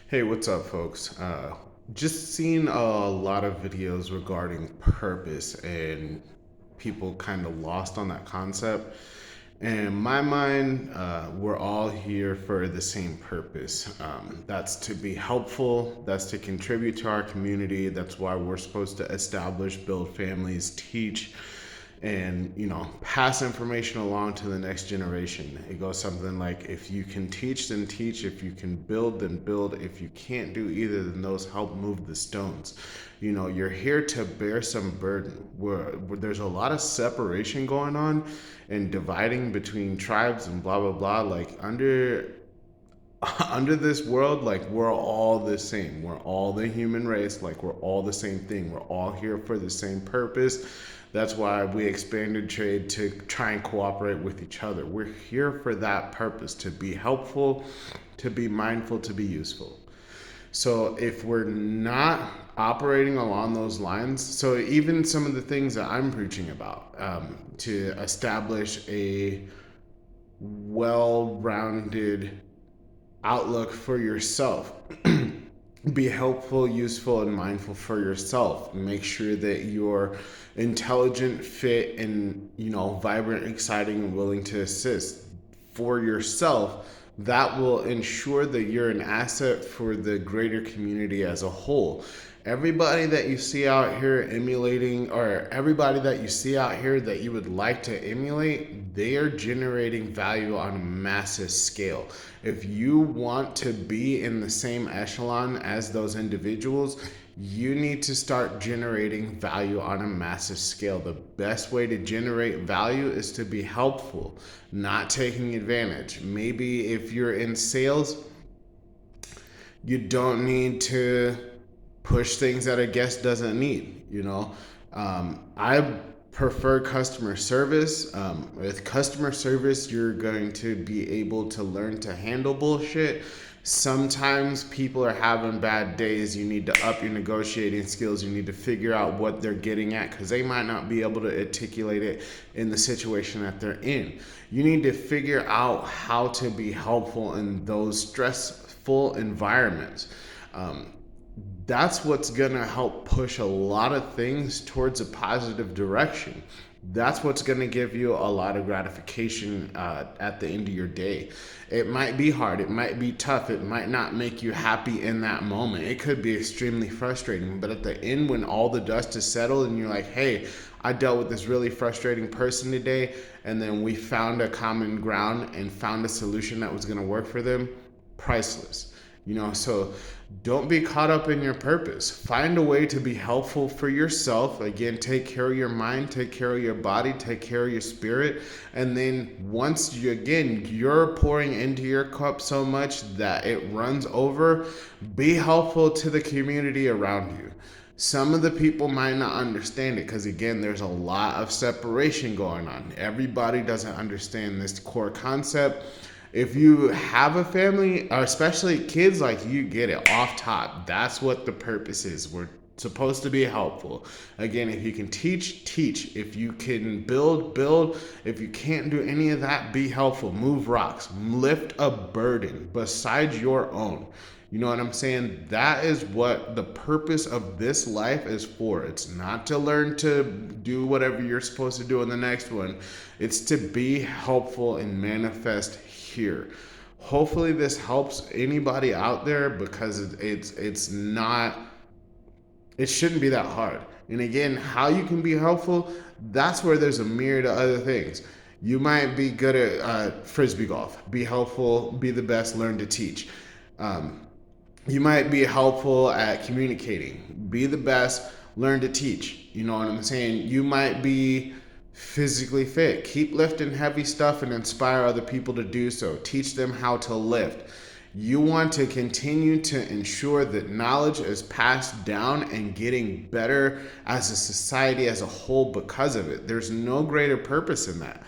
Hey, what's up, folks? Just seen a lot of videos regarding purpose and people kind of lost on that concept. And in my mind, we're all here for the same purpose. That's to be helpful, that's to contribute to our community. That's why we're supposed to establish, build families, teach, and pass information along to the next generation. It goes something like, if you can teach, then teach. If you can build, then build. If you can't do either, then those help move the stones. You're here to bear some burden. Where there's a lot of separation going on and dividing between tribes and blah blah blah, like under this world, like, we're all the same. We're all the human race. Like, we're all the same thing. We're all here for the same purpose. That's why we expanded trade, to try and cooperate with each other. We're here for that purpose, to be helpful, to be mindful, to be useful. So if we're not operating along those lines, so even some of the things that I'm preaching about, to establish a well-rounded outlook for yourself. Be helpful, useful, and mindful for yourself. Make sure that you're intelligent, fit, and vibrant, exciting, and willing to assist for yourself. That will ensure that you're an asset for the greater community as a whole. Everybody that you see out here emulating, or everybody that you see out here that you would like to emulate, they are generating value on a massive scale. If you want to be in the same echelon as those individuals, you need to start generating value on a massive scale. The best way to generate value is to be helpful, not taking advantage. Maybe if you're in sales, you don't need to push things that a guest doesn't need. I prefer customer service. With customer service, you're going to be able to learn to handle bullshit. Sometimes people are having bad days. You need to up your negotiating skills. You need to figure out what they're getting at, because they might not be able to articulate it in the situation that they're in. You need to figure out how to be helpful in those stressful environments. That's what's gonna help push a lot of things towards a positive direction. That's what's gonna give you a lot of gratification at the end of your day. It might be hard, it might be tough, it might not make you happy in that moment. It could be extremely frustrating, but at the end, when all the dust is settled and you're like, hey, I dealt with this really frustrating person today, and then we found a common ground and found a solution that was gonna work for them, priceless. So don't be caught up in your purpose. Find a way to be helpful for yourself. Again, take care of your mind, take care of your body, take care of your spirit. And then once you're pouring into your cup so much that it runs over, be helpful to the community around you. Some of the people might not understand it, because again, there's a lot of separation going on. Everybody doesn't understand this core concept. If you have a family, or especially kids, like, you get it off top. That's what the purpose is. We're supposed to be helpful. Again, if you can teach, teach. If you can build, build. If you can't do any of that, be helpful. Move rocks. Lift a burden besides your own. You know what I'm saying? That is what the purpose of this life is for. It's not to learn to do whatever you're supposed to do in the next one. It's to be helpful and manifest here. Hopefully this helps anybody out there, because it's not, it shouldn't be that hard. And again, how you can be helpful, that's where there's a myriad of other things. You might be good at frisbee golf. Be helpful, be the best, learn to teach. You might be helpful at communicating. Be the best, learn to teach. You know what I'm saying? You might be physically fit. Keep lifting heavy stuff and inspire other people to do so. Teach them how to lift. You want to continue to ensure that knowledge is passed down and getting better as a society as a whole because of it. There's no greater purpose in that.